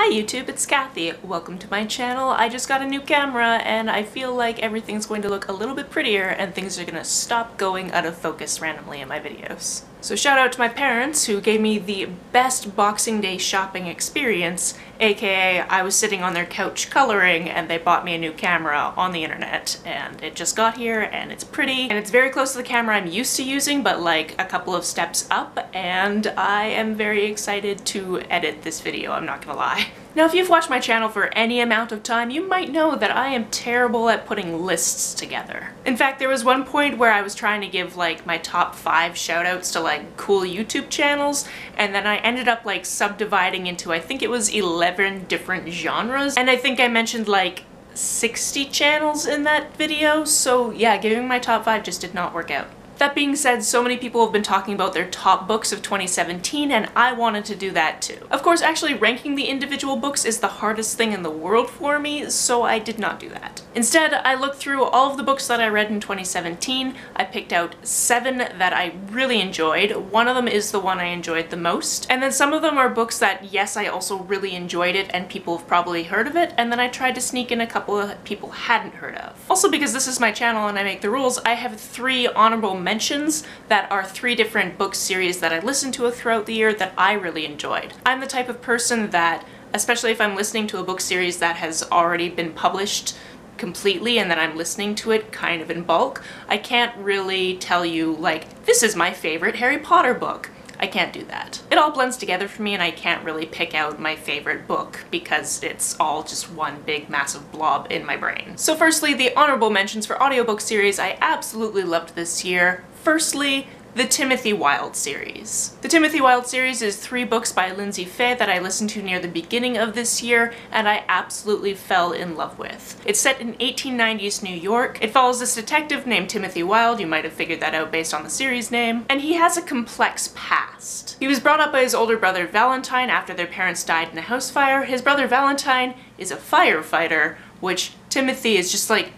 Hi YouTube, it's Kathy. Welcome to my channel. I just got a new camera and I feel like everything's going to look a little bit prettier and things are gonna stop going out of focus randomly in my videos. So shout out to my parents who gave me the best Boxing Day shopping experience, aka I was sitting on their couch coloring and they bought me a new camera on the internet and it just got here and it's pretty and it's very close to the camera I'm used to using but like a couple of steps up, and I am very excited to edit this video, I'm not gonna lie. Now if you've watched my channel for any amount of time, you might know that I am terrible at putting lists together. In fact, there was one point where I was trying to give like my top 5 shoutouts to like cool YouTube channels, and then I ended up like subdividing into, I think it was 11 different genres, and I think I mentioned like 60 channels in that video, so yeah, giving my top 5 just did not work out. That being said, so many people have been talking about their top books of 2017 and I wanted to do that too. Of course, actually ranking the individual books is the hardest thing in the world for me, so I did not do that. Instead, I looked through all of the books that I read in 2017. I picked out 7 that I really enjoyed. One of them is the one I enjoyed the most. And then some of them are books that, yes, I also really enjoyed it and people have probably heard of it, and then I tried to sneak in a couple of people hadn't heard of. Also, because this is my channel and I make the rules, I have 3 honorable mentions that are 3 different book series that I listened to throughout the year that I really enjoyed. I'm the type of person that, especially if I'm listening to a book series that has already been published completely and then I'm listening to it kind of in bulk, I can't really tell you like, this is my favorite Harry Potter book. I can't do that. It all blends together for me and I can't really pick out my favorite book because it's all just one big massive blob in my brain. So firstly, the honorable mentions for audiobook series I absolutely loved this year. Firstly, the Timothy Wilde series. The Timothy Wilde series is 3 books by Litsy that I listened to near the beginning of this year and I absolutely fell in love with. It's set in 1890s New York. It follows this detective named Timothy Wilde, you might have figured that out based on the series name, and he has a complex past. He was brought up by his older brother Valentine after their parents died in a house fire. His brother Valentine is a firefighter, which Timothy is just like,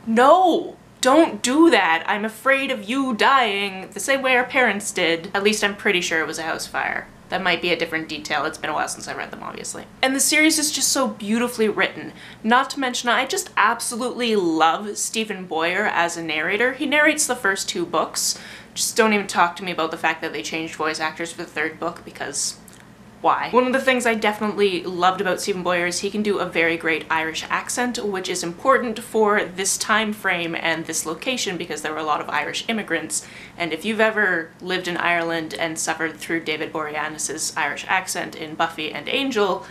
no! Don't do that! I'm afraid of you dying the same way our parents did. At least I'm pretty sure it was a house fire. That might be a different detail, it's been a while since I read them obviously. And the series is just so beautifully written. Not to mention, I just absolutely love Stephen Boyer as a narrator. He narrates the first 2 books. Just don't even talk to me about the fact that they changed voice actors for the 3rd book because why? One of the things I definitely loved about Stephen Boyer is he can do a very great Irish accent, which is important for this time frame and this location because there were a lot of Irish immigrants. And if you've ever lived in Ireland and suffered through David Boreanaz's Irish accent in Buffy and Angel,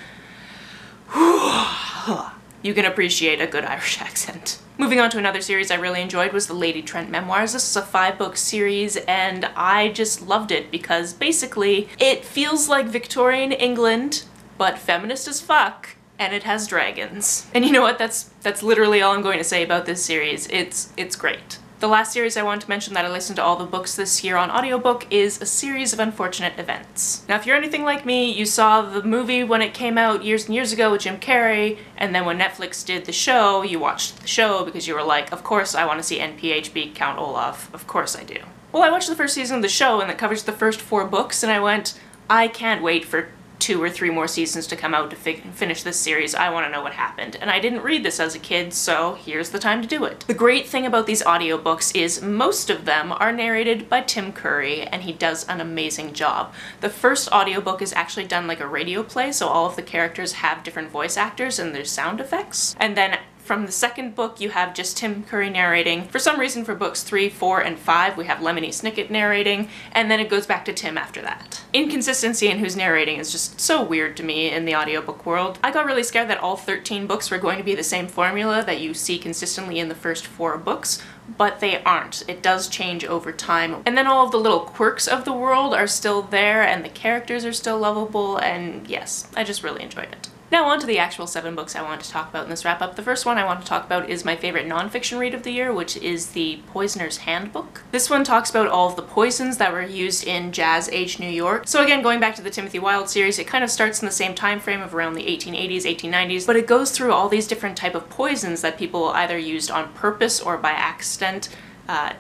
you can appreciate a good Irish accent. Moving on to another series I really enjoyed was the Lady Trent Memoirs. This is a 5-book series and I just loved it because basically it feels like Victorian England but feminist as fuck and it has dragons. And you know what, that's literally all I'm going to say about this series. It's great. The last series I want to mention that I listened to all the books this year on audiobook is A Series of Unfortunate Events. Now if you're anything like me, you saw the movie when it came out years and years ago with Jim Carrey, and then when Netflix did the show, you watched the show because you were like, of course I want to see NPH Count Olaf, of course I do. Well, I watched the first season of the show and it covers the first 4 books and I went, I can't wait for 2 or 3 more seasons to come out to finish this series. I want to know what happened. And I didn't read this as a kid, so here's the time to do it. The great thing about these audiobooks is most of them are narrated by Tim Curry, and he does an amazing job. The first audiobook is actually done like a radio play, so all of the characters have different voice actors and there's sound effects. And then from the 2nd book, you have just Tim Curry narrating. For some reason, for books 3, 4, and 5, we have Lemony Snicket narrating, and then it goes back to Tim after that. Inconsistency in who's narrating is just so weird to me in the audiobook world. I got really scared that all 13 books were going to be the same formula that you see consistently in the first 4 books, but they aren't. It does change over time. And then all of the little quirks of the world are still there, and the characters are still lovable, and yes, I just really enjoyed it. Now on to the actual 7 books I wanted to talk about in this wrap-up. The first one I want to talk about is my favorite nonfiction read of the year, which is The Poisoner's Handbook. This one talks about all of the poisons that were used in Jazz Age New York. So again, going back to the Timothy Wilde series, it kind of starts in the same time frame of around the 1880s, 1890s, but it goes through all these different type of poisons that people either used on purpose or by accident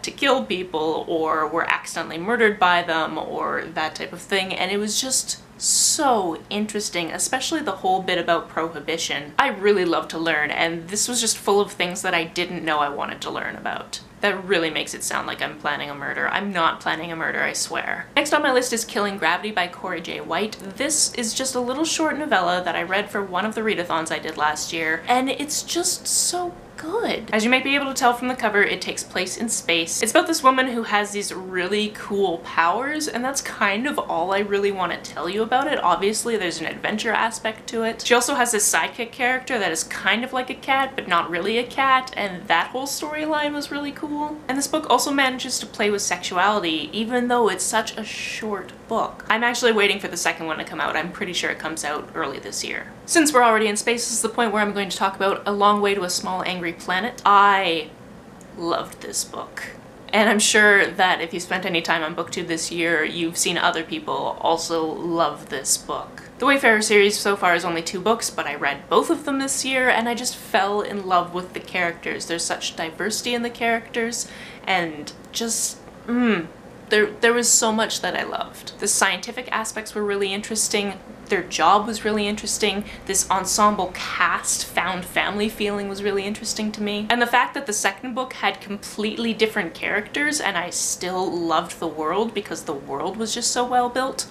to kill people, or were accidentally murdered by them, or that type of thing, and it was just so interesting, especially the whole bit about prohibition. I really love to learn, and this was just full of things that I didn't know I wanted to learn about. That really makes it sound like I'm planning a murder. I'm not planning a murder, I swear. Next on my list is Killing Gravity by Corey J. White. This is just a little short novella that I read for one of the readathons I did last year, and it's just so good. As you might be able to tell from the cover, it takes place in space. It's about this woman who has these really cool powers, and that's kind of all I really want to tell you about it. Obviously, there's an adventure aspect to it. She also has this sidekick character that is kind of like a cat, but not really a cat, and that whole storyline was really cool. And this book also manages to play with sexuality, even though it's such a short book. I'm actually waiting for the second one to come out. I'm pretty sure it comes out early this year. Since we're already in space, this is the point where I'm going to talk about A Long Way to a Small Angry Planet. I loved this book. And I'm sure that if you spent any time on BookTube this year, you've seen other people also love this book. The Wayfarer series so far is only 2 books, but I read both of them this year and I just fell in love with the characters. There's such diversity in the characters and just, there was so much that I loved. The scientific aspects were really interesting. Their job was really interesting. This ensemble cast found family feeling was really interesting to me. And the fact that the second book had completely different characters and I still loved the world because the world was just so well built.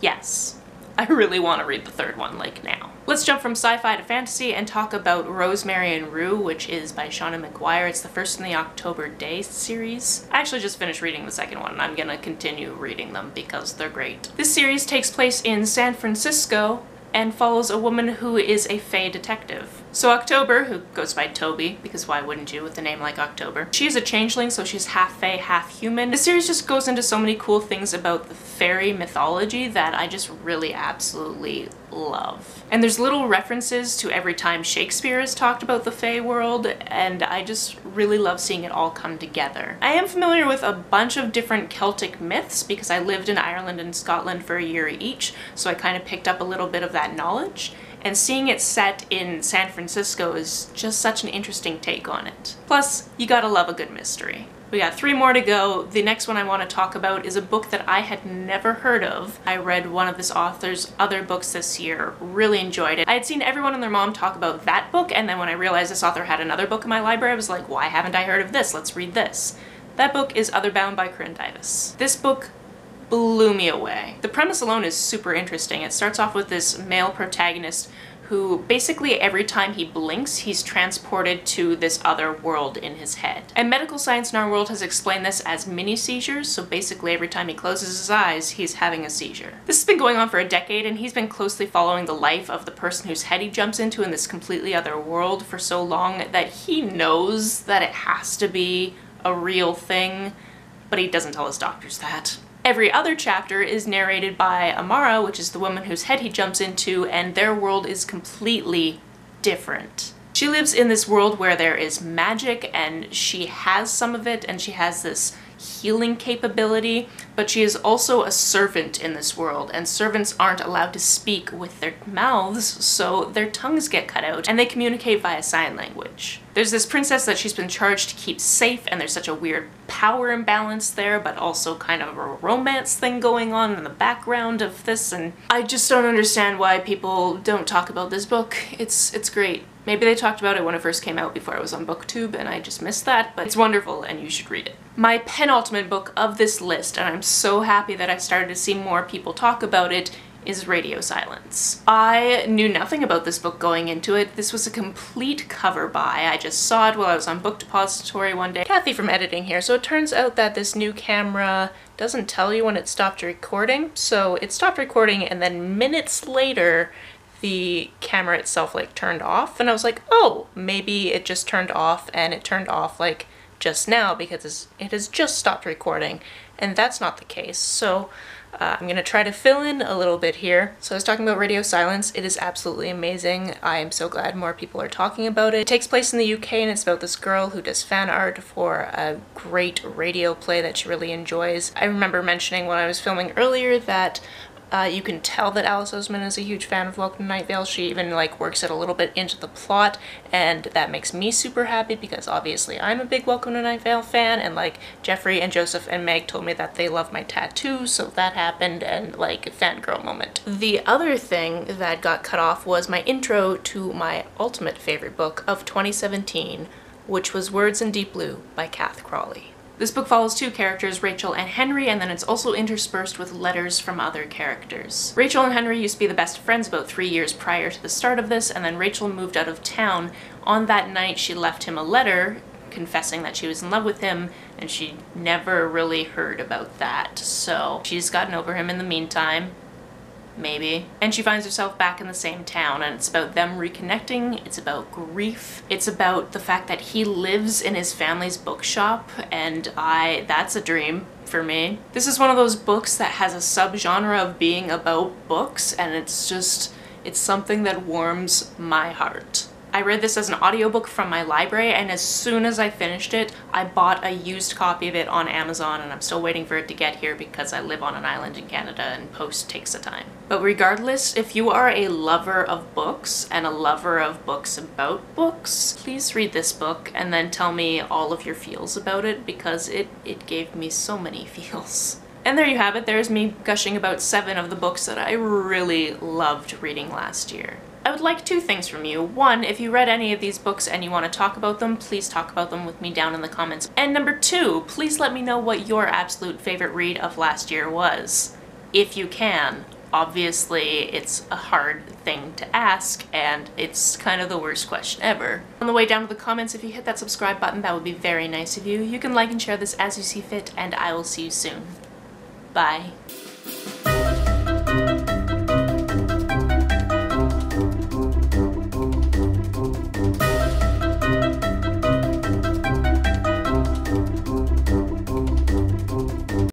Yes, I really want to read the third one like now. Let's jump from sci-fi to fantasy and talk about Rosemary and Rue, which is by Shauna McGuire. It's the first in the October Day series. I actually just finished reading the second one and I'm gonna continue reading them because they're great. This series takes place in San Francisco and follows a woman who is a fae detective. So October, who goes by Toby, because why wouldn't you with a name like October? She's a changeling, so she's half fae, half human. The series just goes into so many cool things about the fairy mythology that I just really absolutely love. And there's little references to every time Shakespeare has talked about the fae world, and I just really love seeing it all come together. I am familiar with a bunch of different Celtic myths because I lived in Ireland and Scotland for a year each, so I kind of picked up a little bit of that knowledge. And seeing it set in San Francisco is just such an interesting take on it. Plus, you gotta love a good mystery. We got 3 more to go. The next one I want to talk about is a book that I had never heard of. I read one of this author's other books this year, really enjoyed it. I had seen everyone and their mom talk about that book, and then when I realized this author had another book in my library, I was like, why haven't I heard of this? Let's read this. That book is Otherbound by Corinne Davis. This book blew me away. The premise alone is super interesting. It starts off with this male protagonist who basically every time he blinks, he's transported to this other world in his head. And medical science in our world has explained this as mini seizures, so basically every time he closes his eyes, he's having a seizure. This has been going on for a decade, and he's been closely following the life of the person whose head he jumps into in this completely other world for so long that he knows that it has to be a real thing, but he doesn't tell his doctors that. Every other chapter is narrated by Amara, which is the woman whose head he jumps into, and their world is completely different. She lives in this world where there is magic, and she has some of it, and she has this healing capability, but she is also a servant in this world, and servants aren't allowed to speak with their mouths, so their tongues get cut out, and they communicate via sign language. There's this princess that she's been charged to keep safe, and there's such a weird power imbalance there, but also kind of a romance thing going on in the background of this, and I just don't understand why people don't talk about this book. It's great. Maybe they talked about it when it first came out before I was on BookTube and I just missed that, but it's wonderful and you should read it. My penultimate book of this list, and I'm so happy that I've started to see more people talk about it, is Radio Silence. I knew nothing about this book going into it. This was a complete cover buy. I just saw it while I was on Book Depository one day. Kathy from editing here. So it turns out that this new camera doesn't tell you when it stopped recording. So it stopped recording and then minutes later the camera itself like turned off, and I was like, oh, maybe it just turned off, and it turned off like just now because it has just stopped recording, and that's not the case. So I'm gonna try to fill in a little bit here. So I was talking about Radio Silence. It is absolutely amazing. I am so glad more people are talking about it. It takes place in the UK, and it's about this girl who does fan art for a great radio play that she really enjoys. I remember mentioning when I was filming earlier that You can tell that Alice Oseman is a huge fan of Welcome to Night Vale. She even like works it a little bit into the plot, and that makes me super happy because obviously I'm a big Welcome to Night Vale fan, and like Jeffrey and Joseph and Meg told me that they love my tattoo, so that happened, and like fangirl moment. The other thing that got cut off was my intro to my ultimate favorite book of 2017, which was Words in Deep Blue by Kath Crawley. This book follows two characters, Rachel and Henry, and then it's also interspersed with letters from other characters. Rachel and Henry used to be the best friends about 3 years prior to the start of this, and then Rachel moved out of town. On that night, she left him a letter confessing that she was in love with him, and she never really heard about that. So she's gotten over him in the meantime. Maybe. And she finds herself back in the same town, and it's about them reconnecting, it's about grief, it's about the fact that he lives in his family's bookshop, and that's a dream for me. This is one of those books that has a subgenre of being about books, and it's something that warms my heart. I read this as an audiobook from my library, and as soon as I finished it, I bought a used copy of it on Amazon, and I'm still waiting for it to get here because I live on an island in Canada and post takes a time. But regardless, if you are a lover of books and a lover of books about books, please read this book and then tell me all of your feels about it, because it gave me so many feels. And there you have it. There's me gushing about 7 of the books that I really loved reading last year. I would like 2 things from you. 1, if you read any of these books and you want to talk about them, please talk about them with me down in the comments. And number 2, please let me know what your absolute favorite read of last year was. If you can. Obviously, it's a hard thing to ask, and it's kind of the worst question ever. On the way down to the comments, if you hit that subscribe button, that would be very nice of you. You can like and share this as you see fit, and I will see you soon. Bye.